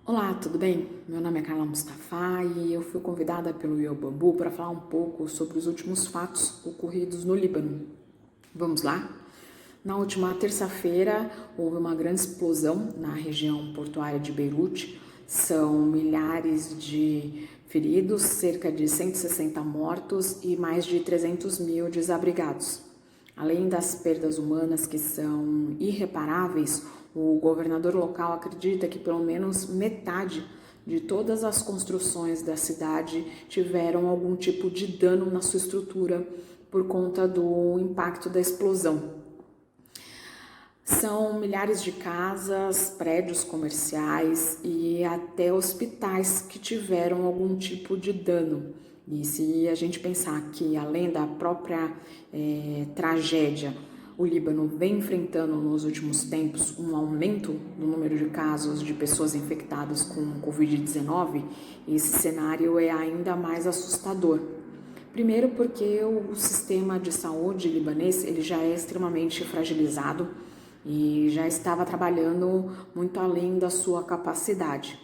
Olá, tudo bem? Meu nome é Carla Mustafa e eu fui convidada pelo Yo Bambu para falar um pouco sobre os últimos fatos ocorridos no Líbano. Vamos lá? Na última terça-feira houve uma grande explosão na região portuária de Beirute. São milhares de feridos, cerca de 160 mortos e mais de 300 mil desabrigados. Além das perdas humanas que são irreparáveis, o governador local acredita que pelo menos metade de todas as construções da cidade tiveram algum tipo de dano na sua estrutura por conta do impacto da explosão. São milhares de casas, prédios comerciais e até hospitais que tiveram algum tipo de dano. E se a gente pensar que, além da própria tragédia, o Líbano vem enfrentando nos últimos tempos um aumento no número de casos de pessoas infectadas com Covid-19, esse cenário é ainda mais assustador. Primeiro porque o sistema de saúde libanês ele já é extremamente fragilizado e já estava trabalhando muito além da sua capacidade.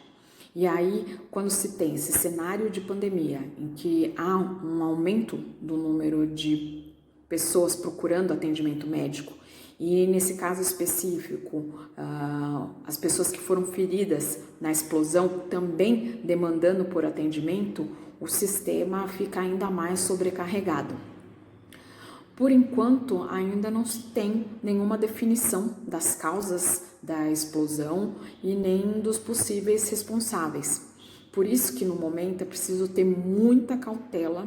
E aí, quando se tem esse cenário de pandemia, em que há um aumento do número de pessoas procurando atendimento médico, e nesse caso específico, as pessoas que foram feridas na explosão também demandando por atendimento, o sistema fica ainda mais sobrecarregado. Por enquanto, ainda não se tem nenhuma definição das causas da explosão e nem dos possíveis responsáveis. Por isso que no momento é preciso ter muita cautela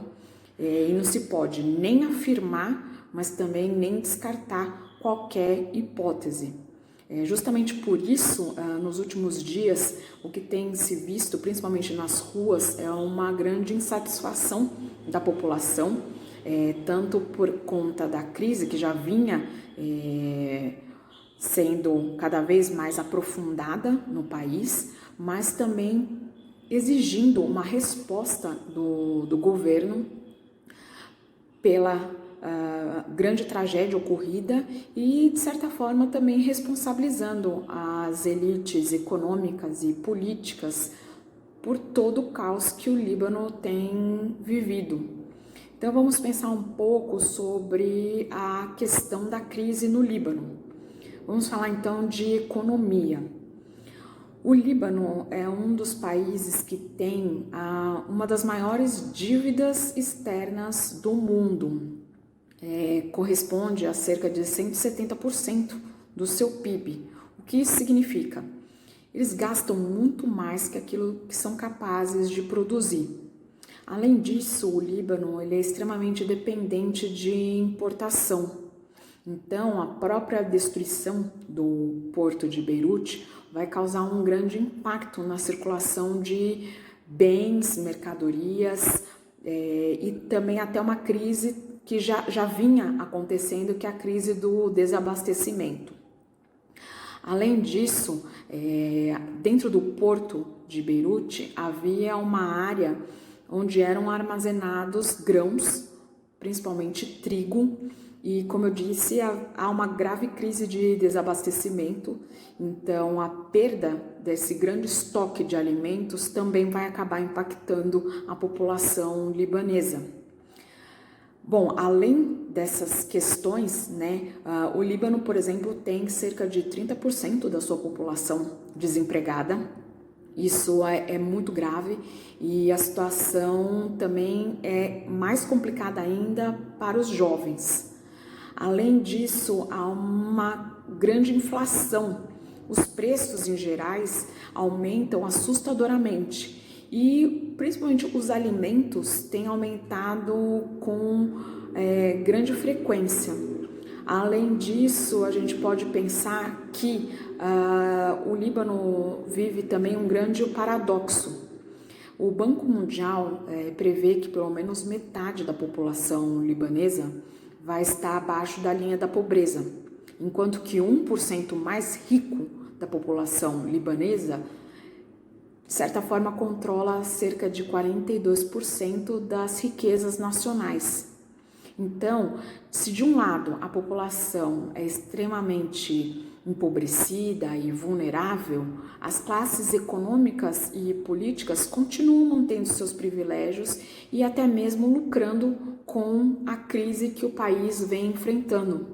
e não se pode nem afirmar, mas também nem descartar qualquer hipótese. Justamente por isso, nos últimos dias, o que tem se visto, principalmente nas ruas, é uma grande insatisfação da população, tanto por conta da crise que já vinha sendo cada vez mais aprofundada no país, mas também exigindo uma resposta do governo pela grande tragédia ocorrida e, de certa forma, também responsabilizando as elites econômicas e políticas por todo o caos que o Líbano tem vivido. Então, vamos pensar um pouco sobre a questão da crise no Líbano. Vamos falar então de economia. O Líbano é um dos países que tem uma das maiores dívidas externas do mundo. Corresponde a cerca de 170% do seu PIB. O que isso significa? Eles gastam muito mais que aquilo que são capazes de produzir. Além disso, o Líbano ele é extremamente dependente de importação. Então, a própria destruição do porto de Beirute vai causar um grande impacto na circulação de bens, mercadorias e também até uma crise que já vinha acontecendo, que é a crise do desabastecimento. Além disso, dentro do porto de Beirute havia uma área onde eram armazenados grãos, principalmente trigo, e como eu disse, há uma grave crise de desabastecimento, então a perda desse grande estoque de alimentos também vai acabar impactando a população libanesa. Bom, além dessas questões, o Líbano, por exemplo, tem cerca de 30% da sua população desempregada. Isso é muito grave e a situação também é mais complicada ainda para os jovens. Além disso, há uma grande inflação. Os preços em gerais aumentam assustadoramente e principalmente os alimentos têm aumentado com grande frequência. Além disso, a gente pode pensar que o Líbano vive também um grande paradoxo. O Banco Mundial prevê que pelo menos metade da população libanesa vai estar abaixo da linha da pobreza, enquanto que 1% mais rico da população libanesa, de certa forma, controla cerca de 42% das riquezas nacionais. Então, se de um lado a população é extremamente empobrecida e vulnerável, as classes econômicas e políticas continuam mantendo seus privilégios e até mesmo lucrando com a crise que o país vem enfrentando.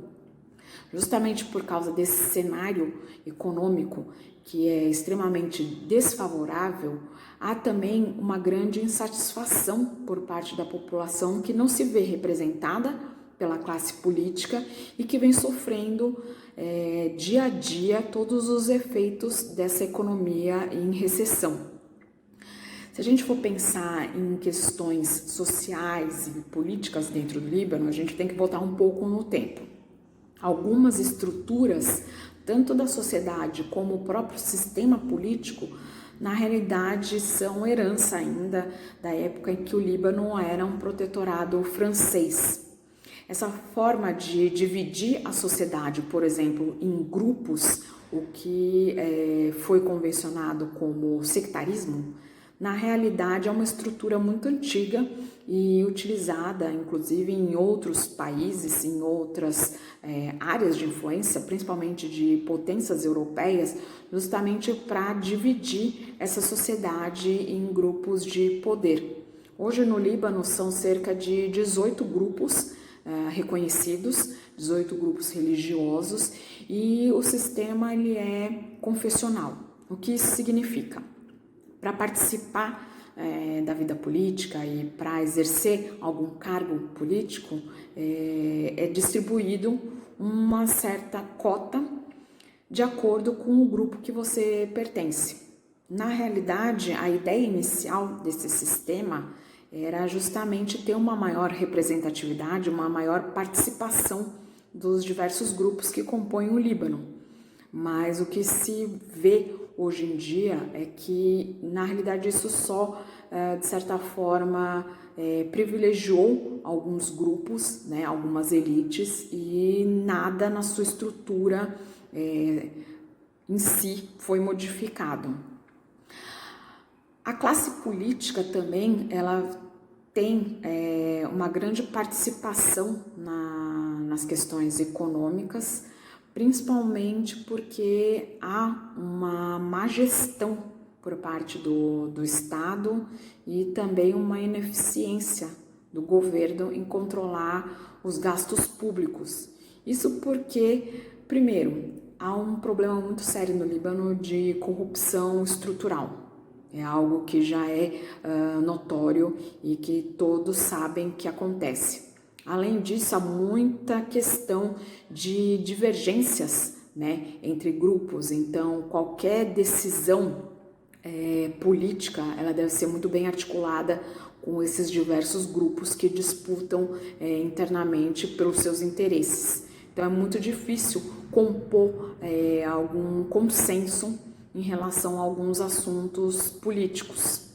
Justamente por causa desse cenário econômico que é extremamente desfavorável, há também uma grande insatisfação por parte da população que não se vê representada pela classe política e que vem sofrendo dia a dia todos os efeitos dessa economia em recessão. Se a gente for pensar em questões sociais e políticas dentro do Líbano, a gente tem que voltar um pouco no tempo. Algumas estruturas, tanto da sociedade como o próprio sistema político, na realidade são herança ainda da época em que o Líbano era um protetorado francês. Essa forma de dividir a sociedade, por exemplo, em grupos, o que foi convencionado como sectarismo, na realidade é uma estrutura muito antiga e utilizada inclusive em outros países, em outras áreas de influência, principalmente de potências europeias, justamente para dividir essa sociedade em grupos de poder. Hoje no Líbano são cerca de 18 grupos reconhecidos, 18 grupos religiosos, e o sistema ele é confessional. O que isso significa? Para participar da vida política e para exercer algum cargo político, é distribuído uma certa cota de acordo com o grupo que você pertence. Na realidade, a ideia inicial desse sistema era justamente ter uma maior representatividade, uma maior participação dos diversos grupos que compõem o Líbano. Mas o que se vê hoje em dia é que, na realidade, isso só, de certa forma, privilegiou alguns grupos, né, algumas elites, e nada na sua estrutura em si foi modificado. A classe política também, ela tem uma grande participação nas questões econômicas, principalmente porque há uma má gestão por parte do Estado e também uma ineficiência do governo em controlar os gastos públicos. Isso porque, primeiro, há um problema muito sério no Líbano de corrupção estrutural. É algo que já é notório e que todos sabem que acontece. Além disso, há muita questão de divergências, né, entre grupos. Então, qualquer decisão política, ela deve ser muito bem articulada com esses diversos grupos que disputam internamente pelos seus interesses. Então, é muito difícil compor algum consenso em relação a alguns assuntos políticos.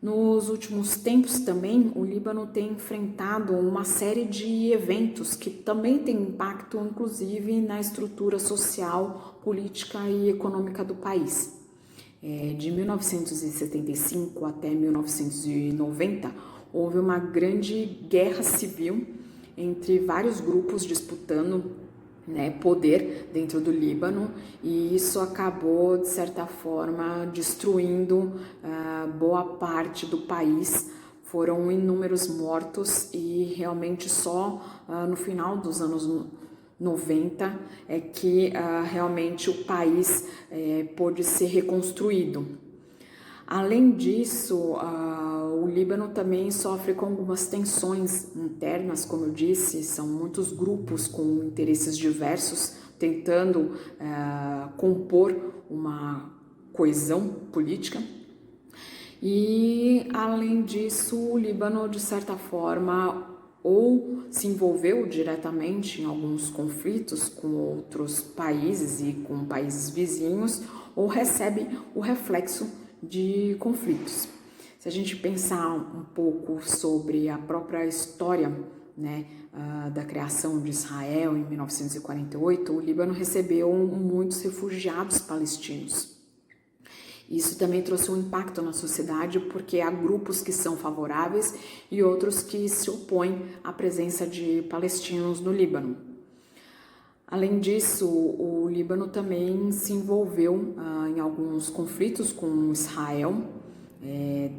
Nos últimos tempos também, o Líbano tem enfrentado uma série de eventos que também têm impacto, inclusive, na estrutura social, política e econômica do país. De 1975 até 1990, houve uma grande guerra civil entre vários grupos disputando poder dentro do Líbano, e isso acabou, de certa forma, destruindo boa parte do país. Foram inúmeros mortos e realmente só no final dos anos 90 é que realmente o país pôde ser reconstruído. Além disso, o Líbano também sofre com algumas tensões internas, como eu disse, são muitos grupos com interesses diversos tentando compor uma coesão política. E, além disso, o Líbano, de certa forma, ou se envolveu diretamente em alguns conflitos com outros países e com países vizinhos, ou recebe o reflexo de conflitos. Se a gente pensar um pouco sobre a própria história, da criação de Israel em 1948, o Líbano recebeu muitos refugiados palestinos. Isso também trouxe um impacto na sociedade, porque há grupos que são favoráveis e outros que se opõem à presença de palestinos no Líbano. Além disso, o Líbano também se envolveu em alguns conflitos com Israel,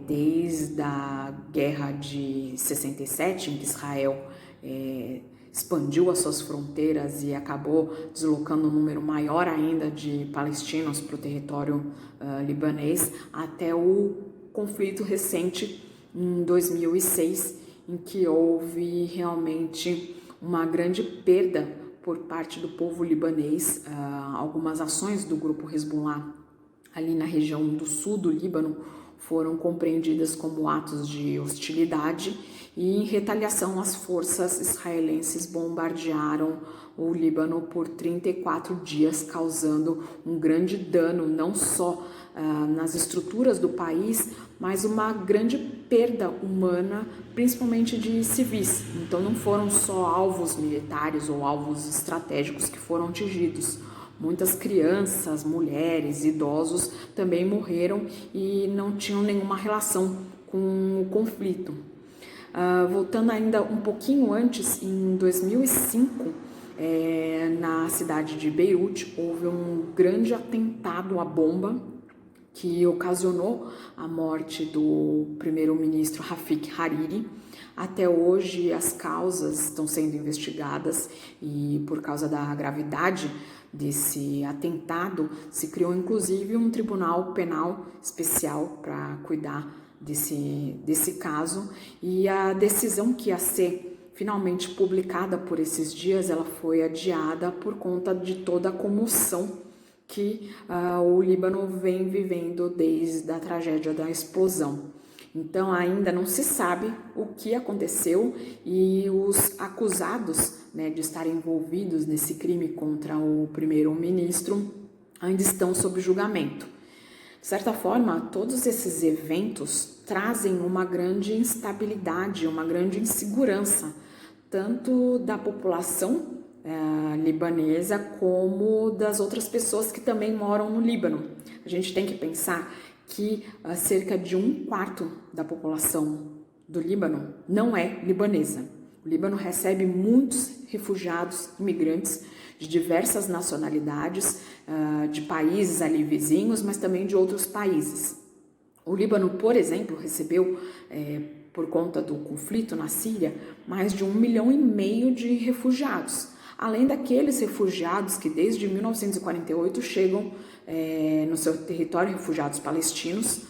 desde a Guerra de 67, em que Israel expandiu as suas fronteiras e acabou deslocando um número maior ainda de palestinos para o território libanês, até o conflito recente em 2006, em que houve realmente uma grande perda por parte do povo libanês. Algumas ações do grupo Hezbollah ali na região do sul do Líbano foram compreendidas como atos de hostilidade e, em retaliação, as forças israelenses bombardearam o Líbano por 34 dias, causando um grande dano não só nas estruturas do país, mas uma grande perda humana, principalmente de civis. Então não foram só alvos militares ou alvos estratégicos que foram atingidos. Muitas crianças, mulheres, idosos também morreram e não tinham nenhuma relação com o conflito. Voltando ainda um pouquinho antes, em 2005, na cidade de Beirute, houve um grande atentado à bomba que ocasionou a morte do primeiro-ministro Rafik Hariri. Até hoje as causas estão sendo investigadas e, por causa da gravidade desse atentado, se criou inclusive um tribunal penal especial para cuidar desse caso, e a decisão que ia ser finalmente publicada por esses dias, ela foi adiada por conta de toda a comoção que o Líbano vem vivendo desde a tragédia da explosão. Então ainda não se sabe o que aconteceu e os acusados, de estarem envolvidos nesse crime contra o primeiro-ministro ainda estão sob julgamento. De certa forma, todos esses eventos trazem uma grande instabilidade, uma grande insegurança, tanto da população libanesa como das outras pessoas que também moram no Líbano. A gente tem que pensar que cerca de 1/4 da população do Líbano não é libanesa. O Líbano recebe muitos refugiados, imigrantes de diversas nacionalidades, de países ali vizinhos, mas também de outros países. O Líbano, por exemplo, recebeu, por conta do conflito na Síria, mais de 1,5 milhão de refugiados, além daqueles refugiados que desde 1948 chegam no seu território, refugiados palestinos,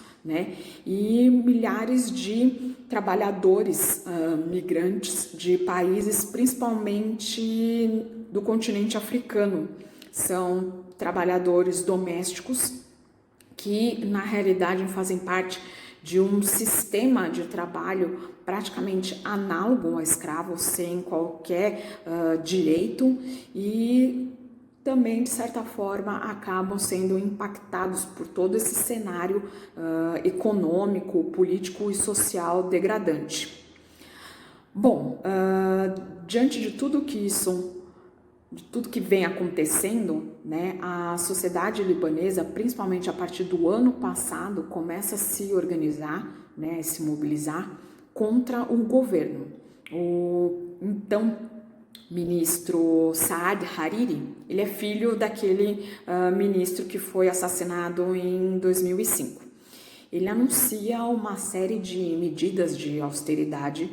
e milhares de trabalhadores migrantes de países, principalmente do continente africano. São trabalhadores domésticos que, na realidade, fazem parte de um sistema de trabalho praticamente análogo ao escravo, sem qualquer direito, e também, de certa forma, acabam sendo impactados por todo esse cenário econômico, político e social degradante. Bom, diante de tudo que vem acontecendo, a sociedade libanesa, principalmente a partir do ano passado, começa a se organizar, se mobilizar contra o governo. O então ministro Saad Hariri, ele é filho daquele ministro que foi assassinado em 2005. Ele anuncia uma série de medidas de austeridade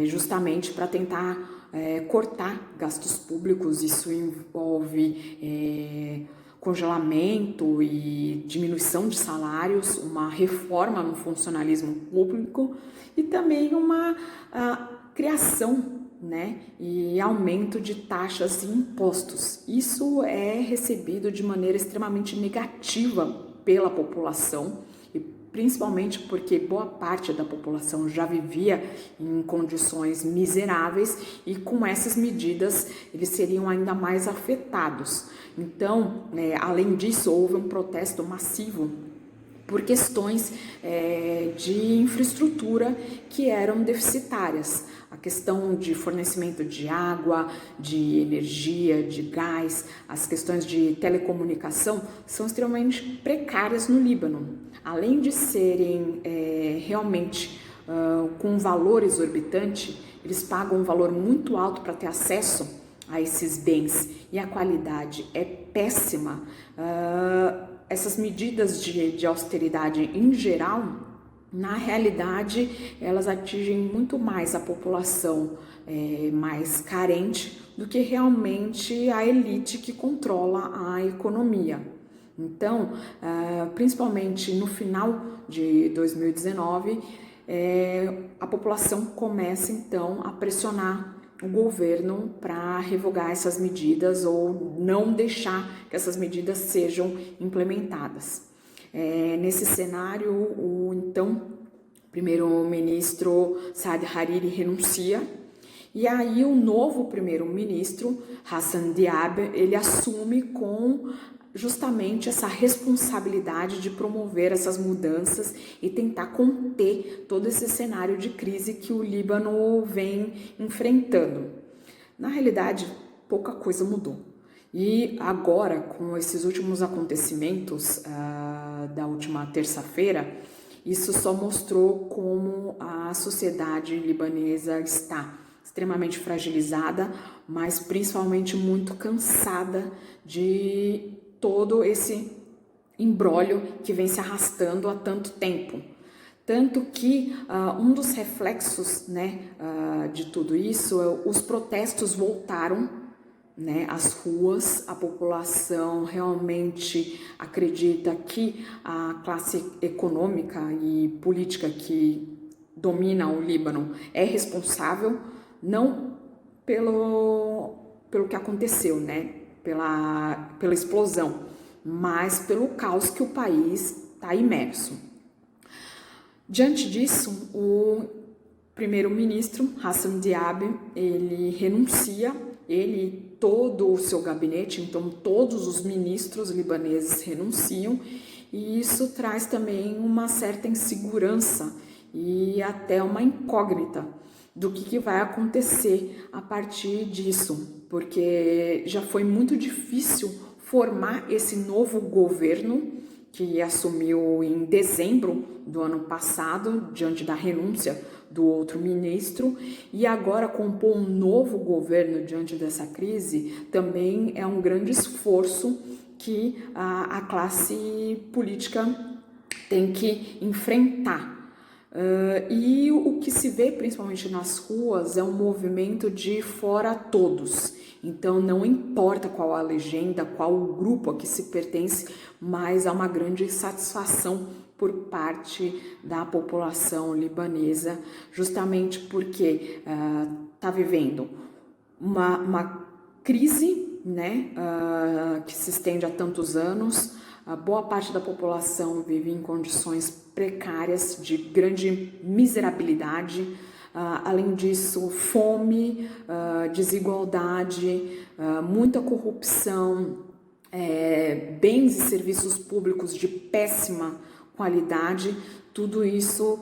justamente para tentar cortar gastos públicos. Isso envolve congelamento e diminuição de salários, uma reforma no funcionalismo público e também uma criação e aumento de taxas e impostos. Isso é recebido de maneira extremamente negativa pela população, e principalmente porque boa parte da população já vivia em condições miseráveis, e com essas medidas eles seriam ainda mais afetados. Então, além disso, houve um protesto massivo por questões de infraestrutura que eram deficitárias. A questão de fornecimento de água, de energia, de gás, as questões de telecomunicação são extremamente precárias no Líbano. Além de serem realmente com um valor exorbitante, eles pagam um valor muito alto para ter acesso a esses bens e a qualidade é péssima. Essas medidas de austeridade em geral, na realidade, elas atingem muito mais a população mais carente do que realmente a elite que controla a economia. Então, principalmente no final de 2019, a população começa então a pressionar o governo para revogar essas medidas ou não deixar que essas medidas sejam implementadas. Nesse cenário, o então primeiro-ministro Saad Hariri renuncia e aí o novo primeiro-ministro Hassan Diab ele assume com justamente essa responsabilidade de promover essas mudanças e tentar conter todo esse cenário de crise que o Líbano vem enfrentando. Na realidade, pouca coisa mudou. E agora, com esses últimos acontecimentos da última terça-feira, isso só mostrou como a sociedade libanesa está extremamente fragilizada, mas principalmente muito cansada de todo esse imbróglio que vem se arrastando há tanto tempo. Tanto que um dos reflexos de tudo isso, os protestos voltaram às ruas, a população realmente acredita que a classe econômica e política que domina o Líbano é responsável, não pelo que aconteceu, pela explosão, mas pelo caos que o país está imerso. Diante disso, o primeiro-ministro Hassan Diab, ele renuncia, ele e todo o seu gabinete, então todos os ministros libaneses renunciam, e isso traz também uma certa insegurança e até uma incógnita do que vai acontecer a partir disso, porque já foi muito difícil formar esse novo governo que assumiu em dezembro do ano passado, diante da renúncia do outro ministro, e agora compor um novo governo diante dessa crise também é um grande esforço que a classe política tem que enfrentar. E o que se vê principalmente nas ruas é um movimento de fora todos. Então não importa qual a legenda, qual o grupo a que se pertence, mas há uma grande insatisfação por parte da população libanesa, justamente porque está vivendo uma crise que se estende há tantos anos. A boa parte da população vive em condições precárias, de grande miserabilidade. Além disso, fome, desigualdade, muita corrupção, bens e serviços públicos de péssima qualidade, tudo isso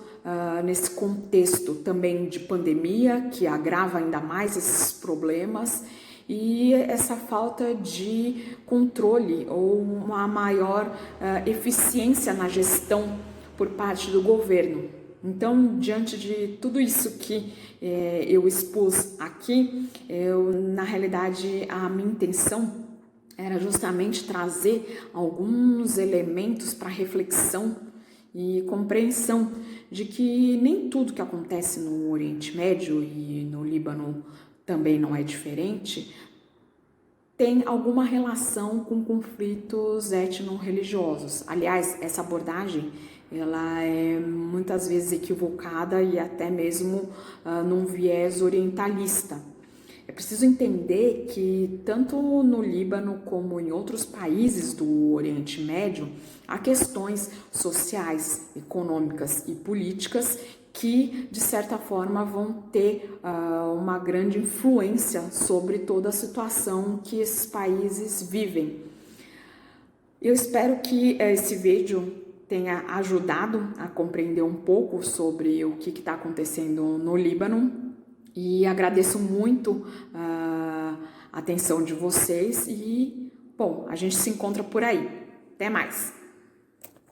nesse contexto também de pandemia, que agrava ainda mais esses problemas, e essa falta de controle ou uma maior eficiência na gestão por parte do governo. Então, diante de tudo isso que eu expus aqui, na realidade, a minha intenção era justamente trazer alguns elementos para reflexão e compreensão de que nem tudo que acontece no Oriente Médio e no Líbano também não é diferente, tem alguma relação com conflitos étnico-religiosos. Aliás, essa abordagem ela é muitas vezes equivocada e até mesmo num viés orientalista. É preciso entender que tanto no Líbano como em outros países do Oriente Médio há questões sociais, econômicas e políticas que, de certa forma, vão ter uma grande influência sobre toda a situação que esses países vivem. Eu espero que esse vídeo tenha ajudado a compreender um pouco sobre o que está acontecendo no Líbano E agradeço muito a atenção de vocês e, bom, a gente se encontra por aí. Até mais!